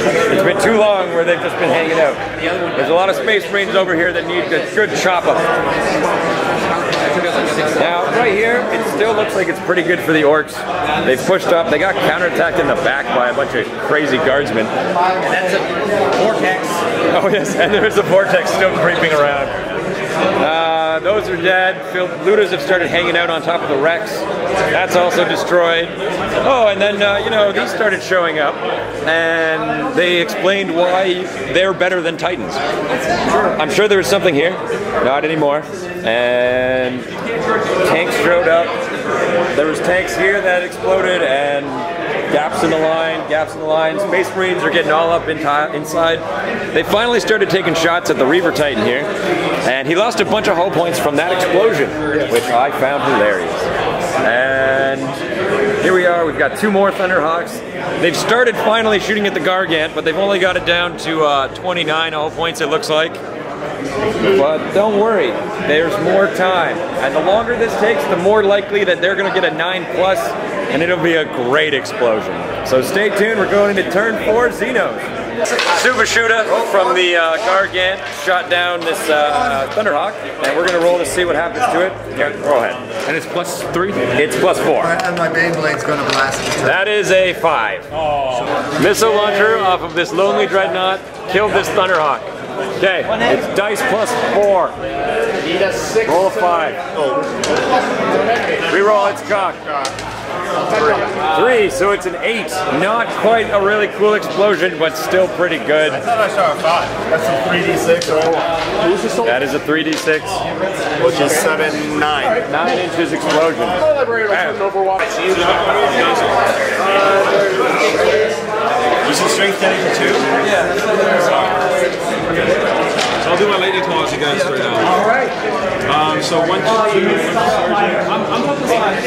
It's been too long where they've just been hanging out. There's a lot of Space Marines over here that need a good chop up. Now, right here, it still looks like it's pretty good for the orcs. They've pushed up. They got counterattacked in the back by a bunch of crazy guardsmen. And that's a vortex. Oh yes, and there's a vortex still creeping around. Those are dead. Looters have started hanging out on top of the wrecks. That's also destroyed. Oh, and then, you know, these started showing up, and they explained why they're better than Titans. I'm sure there was something here. Not anymore. And tanks showed up. There was tanks here that exploded, and gaps in the line, gaps in the line. Space Marines are getting all up inside. They finally started taking shots at the Reaver Titan here, and he lost a bunch of hull points from that explosion, which I found hilarious. And here we are, we've got 2 more Thunderhawks. They've started finally shooting at the Gargant, but they've only got it down to 29 hull points, it looks like. But don't worry, there's more time. And the longer this takes, the more likely that they're going to get a 9+, and it'll be a great explosion. So stay tuned, we're going into turn 4, Xenos. Subashuta from the Gargant shot down this Thunderhawk, and we're going to roll to see what happens to it. Here, go ahead. And it's +3? It's +4. And my Bayblade's going to blast it. That is a 5. Oh. Missile launcher off of this lonely dreadnought killed this Thunderhawk. Okay, it's dice +4. Need a 6. Roll a 5. Oh. Reroll its cock. 3, so it's an 8. Not quite a really cool explosion, but still pretty good. I thought I saw a 5. That's a 3d6 or what? That is a 3d6. Which is 7, 9. 9 inches explosion. Was it strength 10 for 2? Yeah. So I'll do my lady claws again straight out. All right. So 1, 2, 3. I'm on the side.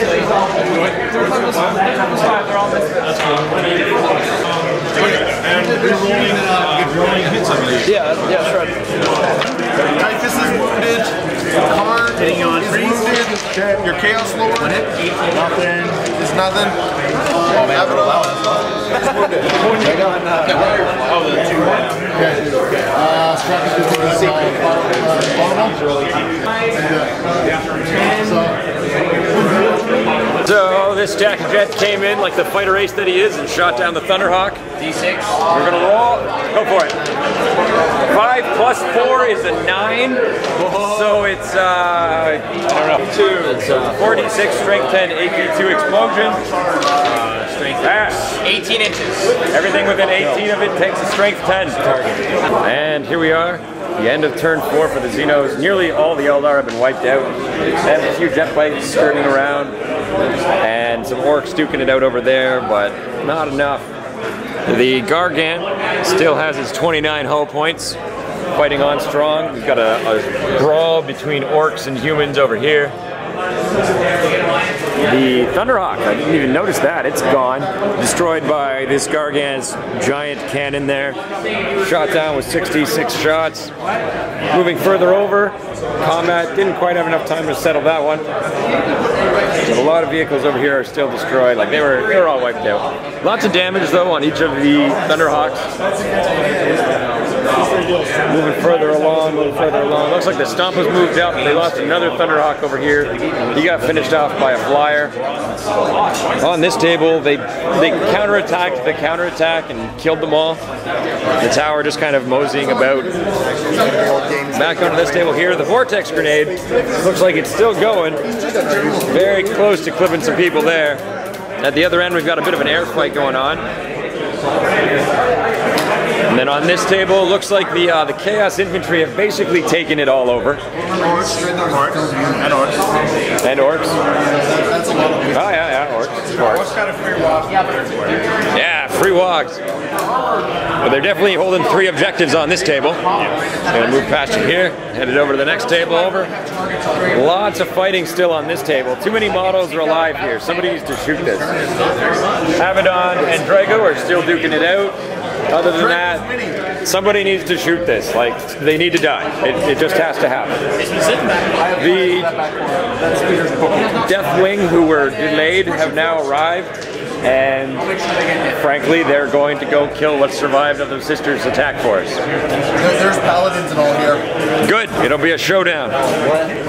They're all missing. That's cool. And rolling hits, I believe. Yeah, sure. Typhus is wounded. Karn is wounded. Your Chaos Lord. Nothing. There's nothing. So this Jack Jet came in like the fighter ace that he is and shot down the Thunderhawk. D6. We're gonna roll. Go for it. 5 + 4 is a 9. So it's I don't know. 4d6 strength 10 AP2 explosion. Strength 18 inches. Everything within 18 of it takes a strength 10 target. And here we are. The end of turn 4 for the Xenos. Nearly all the Eldar have been wiped out. They have a few jet bikes skirting around, and some orcs duking it out over there, but not enough. The Gargant still has his 29 hull points, fighting on strong. We've got a brawl between orcs and humans over here. The Thunderhawk, I didn't even notice that. It's gone. Destroyed by this Gargant's giant cannon there. Shot down with 66 shots. Moving further over, combat didn't quite have enough time to settle that one. A lot of vehicles over here are still destroyed. Like they were all wiped out. Lots of damage though on each of the Thunderhawks. Moving further along, Looks like the Stompa's moved up. They lost another Thunderhawk over here. He got finished off by a flyer. On this table, they counterattacked the counterattack and killed them all. The tower just kind of moseying about. Back onto this table here, the Vortex Grenade looks like it's still going. Very close to clipping some people there. At the other end, we've got a bit of an air fight going on. And then on this table, looks like the Chaos Infantry have basically taken it all over. Orcs. And orcs. And orcs. That's a lot of Oh yeah, orcs. What kind of free wogs? Yeah, free wogs. But they're definitely holding 3 objectives on this table. Gonna move past you here, headed over to the next table over. Lots of fighting still on this table. Too many models are alive here. Somebody needs to shoot this. Abaddon and Drago are still duking it out. Other than that, somebody needs to shoot this. Like, they need to die. It just has to happen. The Deathwing, who were delayed, have now arrived. And frankly, they're going to go kill what survived of the Sisters' attack force. There's paladins and all here. Good. It'll be a showdown.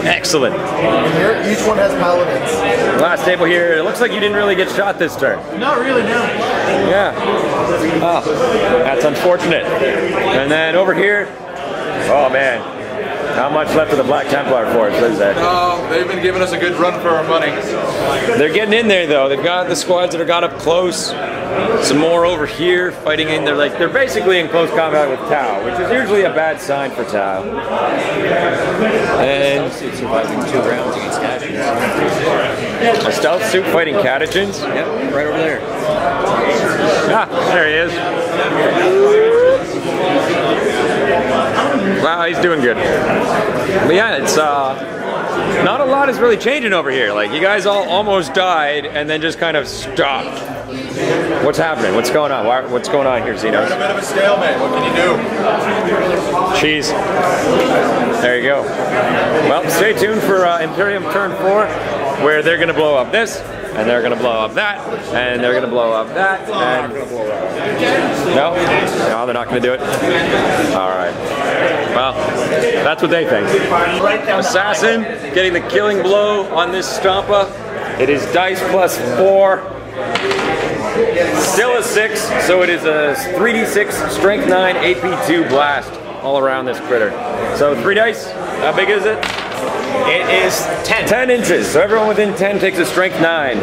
Excellent. Here, each one has paladins. Last table here. It looks like you didn't really get shot this turn. Not really, no. Yeah. Oh, that's unfortunate. And then over here, oh man. How much left of the Black Templar force is there? No, they've been giving us a good run for our money. They're getting in there though. They've got the squads that are got up close. Some more over here fighting in. They're basically in close combat with Tau, which is usually a bad sign for Tau. And surviving 2 rounds against Catechins. A stealth suit fighting Catechins? Yep, right over there. Ah, there he is. Wow, he's doing good. But yeah, it's not a lot is really changing over here. Like, you guys all almost died and then just kind of stopped. What's happening? What's going on? What's going on here, Xenos? We're in a bit of a stalemate. What can you do? Cheese. There you go. Well, stay tuned for Imperium turn 4, where they're going to blow up this, and they're going to blow up that, and they're going to blow up that, and... No, they're not going to do it. All right. Well, that's what they think. Assassin getting the killing blow on this Stompa. It is dice plus 4. Still a 6, so it is a 3d6, strength 9, AP2 blast all around this critter. So 3 dice, how big is it? It is 10. 10 inches, so everyone within 10 takes a strength 9.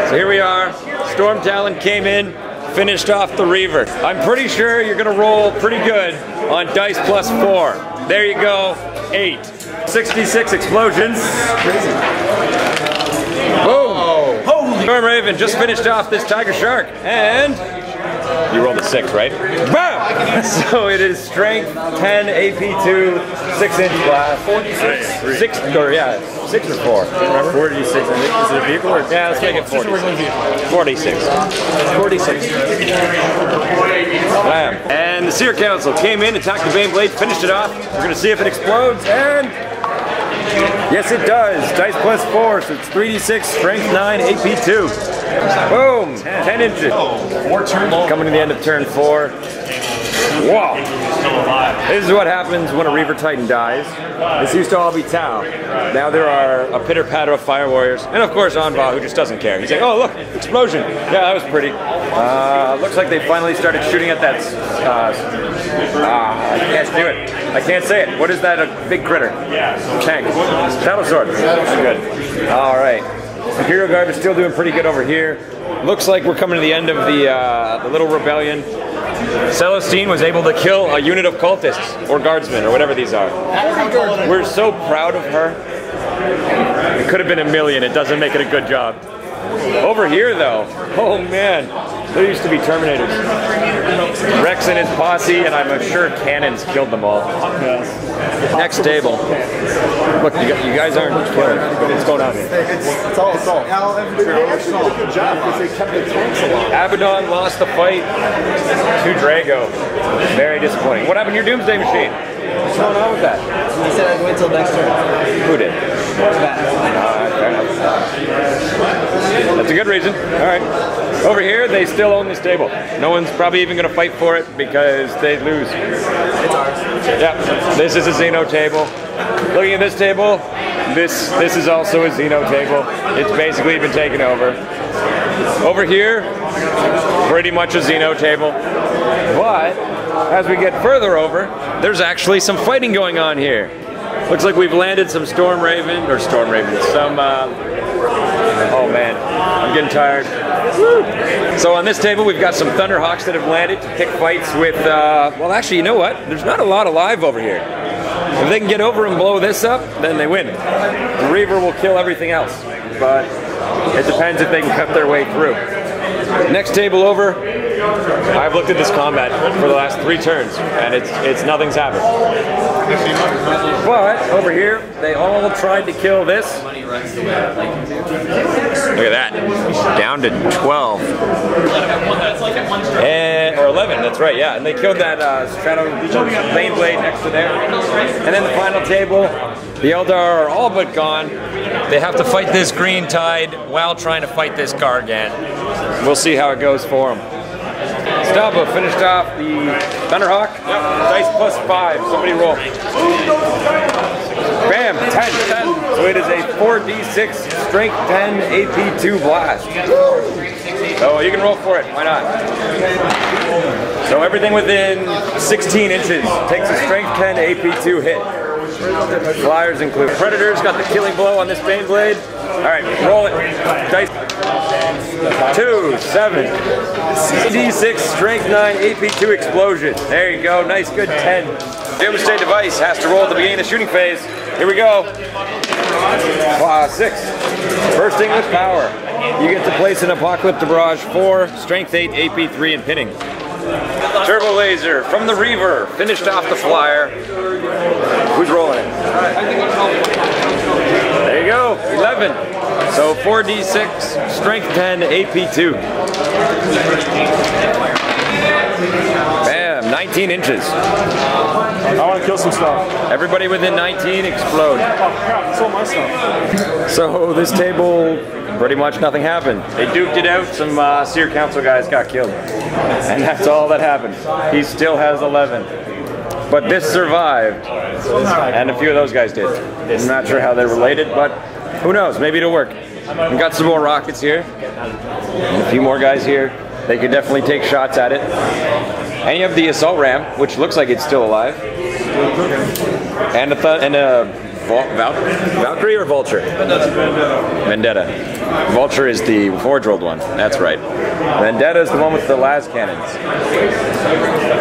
So here we are, Storm Talon came in, finished off the Reaver. I'm pretty sure you're gonna roll pretty good on dice plus 4. There you go, 8. 66 explosions. Boom! Holy! Storm Raven just finished off this Tiger Shark, and you rolled a 6, right? Bam! So it is strength 10, AP2, 6-inch blast. 46. 6 or 6 or 4. Remember? 46. Is it a vehicle or? Yeah, let's make it 46. 46. 46. Bam. And the Seer Council came in, attacked the Bane Blade, finished it off. We're gonna see if it explodes, and yes, it does. Dice plus 4, so it's 3d6, strength 9, AP2. Boom! 10 inches. Coming to the end of turn 4. Whoa! This is what happens when a Reaver Titan dies. This used to all be Tau. Now there are a pitter-patter of Fire Warriors, and of course Anva, who just doesn't care. He's like, oh look, explosion! Yeah, that was pretty. Looks like they finally started shooting at that... I can't do it. I can't say it. What is that, a big critter? Tank. Shadow Sword. Good. Alright. Imperial Guard is still doing pretty good over here. Looks like we're coming to the end of the little rebellion. Celestine was able to kill a unit of cultists, or guardsmen, or whatever these are. We're so proud of her. It could have been a million, it doesn't make it a good job. Over here though, oh man, there used to be Terminators. Rex and his posse, and I'm sure cannons killed them all. Next table. Look, you guys aren't killing. What's going on here? It's all. They actually did a good job because they kept the tanks alive. Abaddon lost the fight to Drago. Very disappointing. What happened to your Doomsday Machine? What's going on with that? He said I'd wait till next turn. Who did? Fair enough. That's a good reason. All right. Over here, they still own this table. No one's probably even going to fight for it because they lose. It's ours. Yeah. This is a Xeno table. Looking at this table, this is also a Xeno table. It's basically been taken over. Over here, pretty much a Xeno table. But as we get further over, there's actually some fighting going on here. Looks like we've landed some some, oh man, I'm getting tired. So on this table, we've got some Thunderhawks that have landed to pick fights with, well, actually, you know what? There's not a lot alive over here. If they can get over and blow this up, then they win. The Reaver will kill everything else, but it depends if they can cut their way through. Next table over, I've looked at this combat for the last 3 turns, and it's nothing's happened. But over here, they all tried to kill this. Look at that, down to 12. Or 11, that's right, yeah. And they killed that Shadow Bane Blade next to there. And then the final table, the Eldar are all but gone. They have to fight this Green Tide while trying to fight this Gargant. We'll see how it goes for them. Stubba finished off the Thunderhawk. Yep. Dice plus 5. Somebody roll. Bam, 10. So it is a 4d6 strength 10 AP2 blast. So you can roll for it. Why not? So everything within 16 inches takes a strength 10 AP2 hit. Flyers include Predators, got the killing blow on this Bane Blade. Alright, roll it. Dice. 2, 7. D6, strength 9, AP2 explosion. There you go, nice, good 10. Doomsday device has to roll at the beginning of the shooting phase. Here we go. 6. Bursting with power. You get to place an Apocalyptic Barrage 4, strength 8, AP3, and pinning. Turbo laser from the Reaver, finished off the flyer. Who's rolling it? There you go, 11. So 4d6, strength 10, AP2. Bam, 19 inches. I want to kill some stuff. Everybody within 19 explode. Sold my stuff. So this table, pretty much nothing happened. They duked it out, some Seer Council guys got killed. And that's all that happened. He still has 11. But this survived, and a few of those guys did. I'm not sure how they're related, but who knows, maybe it'll work. We've got some more rockets here, and a few more guys here. They could definitely take shots at it. And you have the assault ram, which looks like it's still alive. And a Valkyrie or Vulture? Vendetta. Vulture is the forge-rolled one, that's right. Vendetta is the one with the las cannons.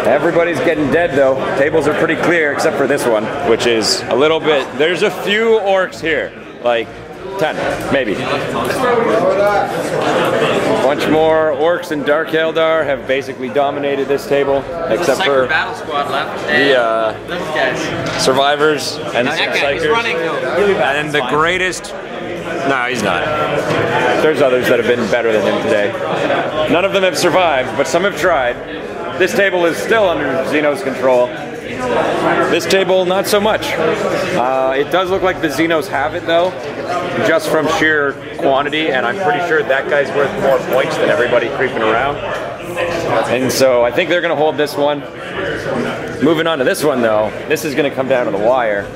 Everybody's getting dead though. Tables are pretty clear except for this one, which is a little bit, there's a few orcs here, like 10, maybe. A bunch more orcs and Dark Eldar have basically dominated this table, except for battle squad left. the survivors and the He's running though. and the greatest. No, he's not. There's others that have been better than him today. None of them have survived, but some have tried. This table is still under Xeno's control. This table, not so much. It does look like the Xenos have it though, just from sheer quantity, and I'm pretty sure that guy's worth more points than everybody creeping around. And so I think they're going to hold this one. Moving on to this one though, this is going to come down to the wire.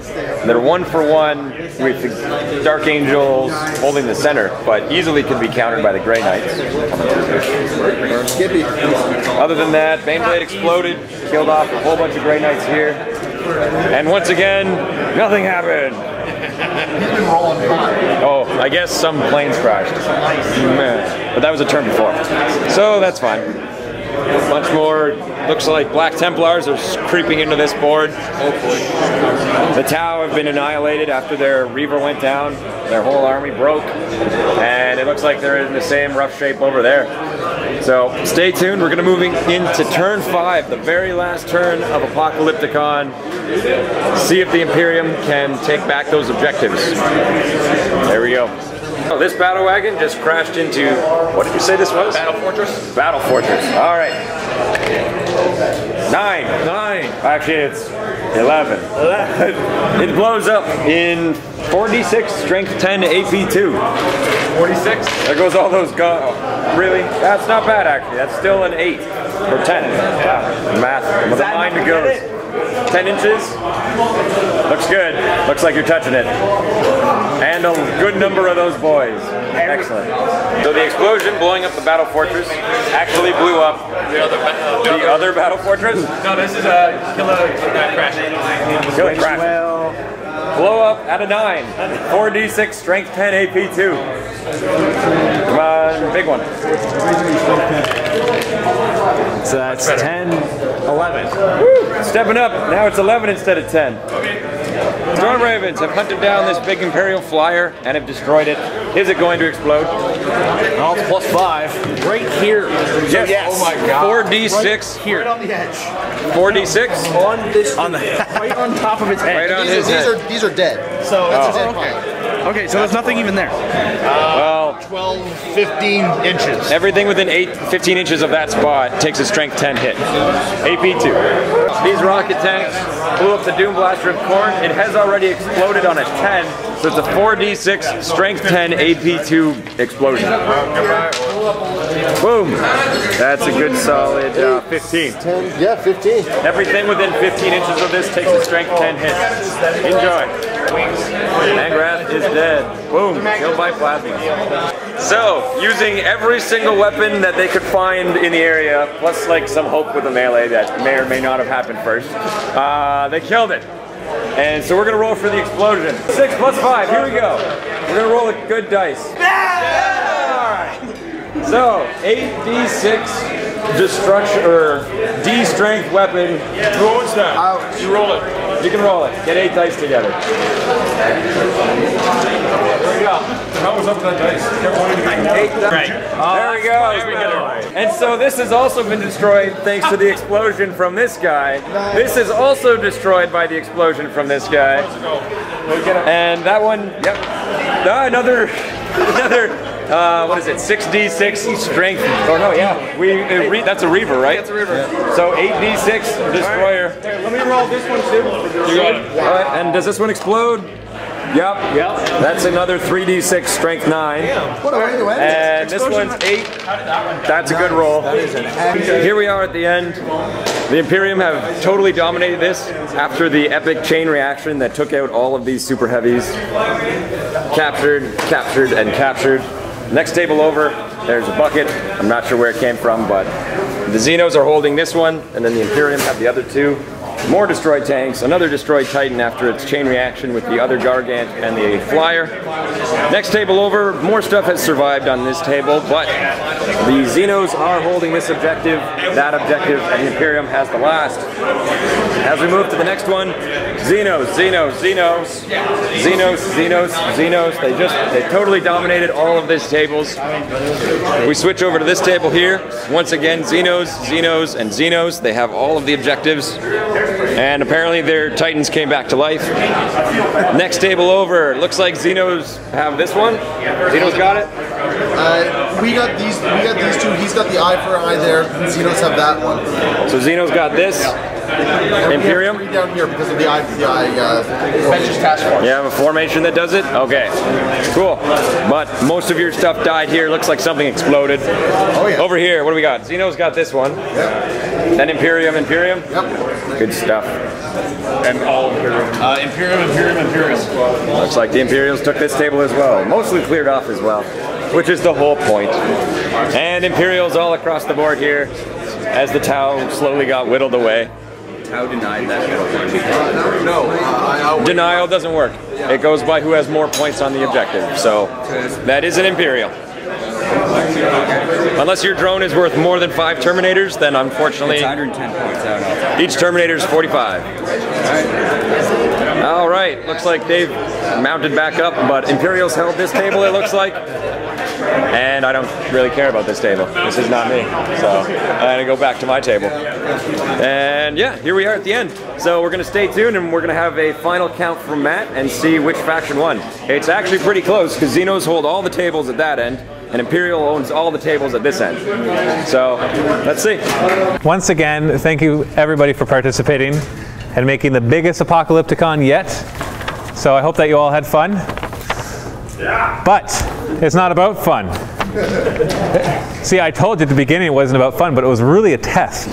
They're 1-for-1 with the Dark Angels holding the center, but easily can be countered by the Grey Knights. Other than that, Baneblade exploded, killed off a whole bunch of Grey Knights here. And once again, nothing happened. Oh, I guess some planes crashed. But that was a turn before. So that's fine. A bunch more, looks like Black Templars are creeping into this board. The Tau have been annihilated after their Reaver went down. Their whole army broke. And it looks like they're in the same rough shape over there. So stay tuned, we're going to move into turn 5, the very last turn of Apocalypticon. See if the Imperium can take back those objectives. There we go. Oh, this battle wagon just crashed into, what did you say this was? Battle Fortress. Battle Fortress, all right. 9. Actually, it's 11. It blows up in 4d6, strength 10, AP2. 46? There goes all those guns. Really? That's not bad, actually. That's still an 8 or 10. Wow, math. The mind goes. 10 inches. Looks good. Looks like you're touching it. And a good number of those boys. Excellent. So the explosion blowing up the battle fortress actually blew up the other battle fortress? No, this is a killer crash. Killer crash. Well, blow up at a 9. 4d6, strength 10, AP 2. Come on, big one. So that's 10, 11. Woo! Stepping up, now it's 11 instead of 10. Storm Ravens have hunted down this big Imperial flyer and have destroyed it. Is it going to explode? Oh, plus 5. Right here. Yes. Oh my god. 4d6 here. Right on the edge. 4d6 On this, right on top of its head. right on his head. These are dead. So it's a dead pile. Okay, so there's nothing even there. Well, 12, 15 inches. everything within 15 inches of that spot takes a strength 10 hit. AP 2. These rocket tanks blew up the Doom Blaster of Corn. It has already exploded on a 10, so it's a 4d6 strength 10 AP 2 explosion. Boom. That's a good solid 15. 10, yeah, 15. Everything within 15 inches of this takes a strength 10 hit. Enjoy. Mangrath is dead. Boom. Killed by plasma. So, using every single weapon that they could find in the area, plus like some hope with a melee that may or may not have happened first, they killed it. And so we're going to roll for the explosion. 6 plus 5. Here we go. We're going to roll a good dice. Alright. So, 8d6 destruction, or D strength weapon. Who owns that? You roll it. You can roll it. Get 8 dice together. There we go. How was up with that dice? Kept wanting to get 8 dice. There we go. And so this has also been destroyed thanks to the explosion from this guy. This is also destroyed by the explosion from this guy. And that one, yep. Another, what is it? 6d6 strength. Oh no, yeah. That's a Reaver, right? That's a Reaver. So 8d6 destroyer. Let me roll this one too. You got it. All right. And does this one explode? Yep. That's another 3d6 strength 9. And this one's 8. That's a good roll. Here we are at the end. The Imperium have totally dominated this after the epic chain reaction that took out all of these super heavies. Captured, captured, and captured. Next table over, there's a bucket. I'm not sure where it came from, but the Xenos are holding this one, and then the Imperium have the other 2. More destroyed tanks, another destroyed Titan after its chain reaction with the other Gargant and the Flyer. Next table over, more stuff has survived on this table, but the Xenos are holding this objective, that objective, and the Imperium has the last. As we move to the next one, Xenos, Xenos, Xenos, Xenos, Xenos, Xenos. They totally dominated all of these tables. We switch over to this table here. Once again, Xenos, Xenos, and Xenos. They have all of the objectives. And apparently their Titans came back to life. Next table over, looks like Xenos have this one. Xenos got it? We got these 2. He's got the eye for eye there. Xenos have that one. So Xenos got this. Imperium? We have 3 down here because of the eye Ventures Task Force. You have a formation that does it? Okay. Cool. But most of your stuff died here. Looks like something exploded. Oh yeah. Over here, what do we got? Xenos got this one. Yep. Then Imperium, Imperium? Yep. Good stuff. And all Imperium. Imperium. Looks like the Imperials took this table as well. Mostly cleared off as well, which is the whole point. And Imperials all across the board here as the Tau slowly got whittled away. Tau denied that. Denial doesn't work. It goes by who has more points on the objective. So that is an Imperial. Unless your drone is worth more than 5 Terminators, then unfortunately it's 110 points out. Each Terminator is 45. All right, looks like they've mounted back up, but Imperials held this table, it looks like. And I don't really care about this table. This is not me. So I'm gonna go back to my table. And yeah, here we are at the end. So we're gonna stay tuned and we're gonna have a final count from Matt and see which faction won. It's actually pretty close because Xenos hold all the tables at that end and Imperial owns all the tables at this end. So let's see. Once again, thank you everybody for participating and making the biggest Apocalypticon yet. So I hope that you all had fun. But it's not about fun. See, I told you at the beginning it wasn't about fun, but it was really a test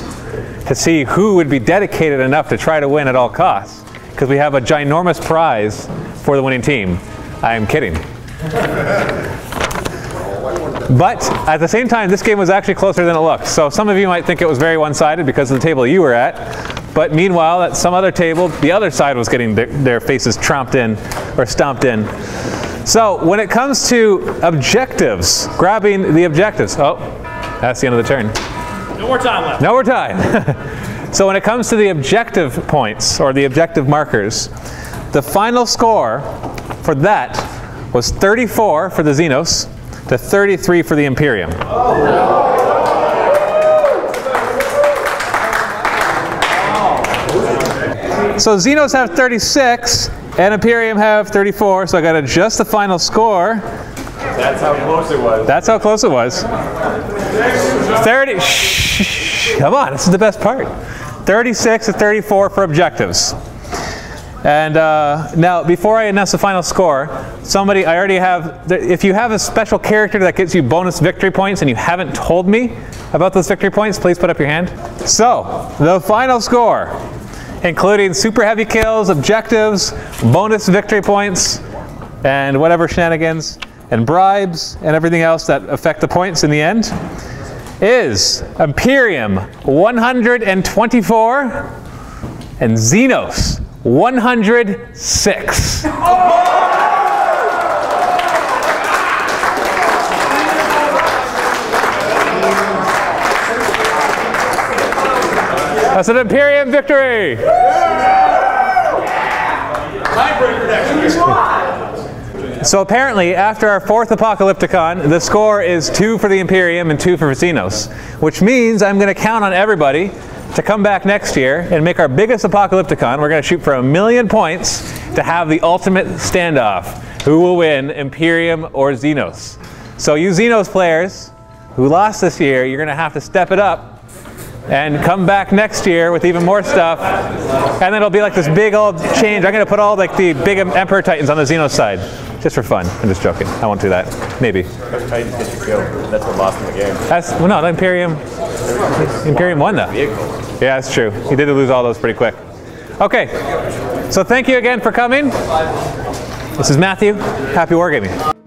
to see who would be dedicated enough to try to win at all costs. Because we have a ginormous prize for the winning team. I'm kidding. But at the same time, this game was actually closer than it looked. So some of you might think it was very one-sided because of the table you were at. But meanwhile, at some other table, the other side was getting their faces tromped in or stomped in. So when it comes to objectives, grabbing the objectives. Oh, that's the end of the turn. No more time left. No more time. So when it comes to the objective points or the objective markers, the final score for that was 34 for the Xenos to 33 for the Imperium. So Xenos have 36 and Imperium have 34, so I got to adjust the final score. That's how close it was. That's how close it was. 30, shh, come on, this is the best part. 36 to 34 for objectives. And now, before I announce the final score, I already have, if you have a special character that gets you bonus victory points and you haven't told me about those victory points, please put up your hand. So, the final score, including super heavy kills, objectives, bonus victory points, and whatever shenanigans, and bribes, and everything else that affect the points in the end, is Imperium 124 and Xenos 106. That's an Imperium victory! So apparently, after our 4th Apocalypticon, the score is 2 for the Imperium and 2 for Xenos, which means I'm going to count on everybody to come back next year and make our biggest Apocalypticon. We're going to shoot for 1,000,000 points to have the ultimate standoff. Who will win, Imperium or Xenos? So you Xenos players who lost this year, you're going to have to step it up and come back next year with even more stuff. And then it'll be like this big old change. I'm going to put all like the big Emperor Titans on the Xenos side. Just for fun. I'm just joking. I won't do that. Maybe. Titans get you killed. That's what lost in the game. Well, no, the Imperium won though. Yeah, that's true. He did lose all those pretty quick. Okay. So thank you again for coming. This is Matthew. Happy wargaming.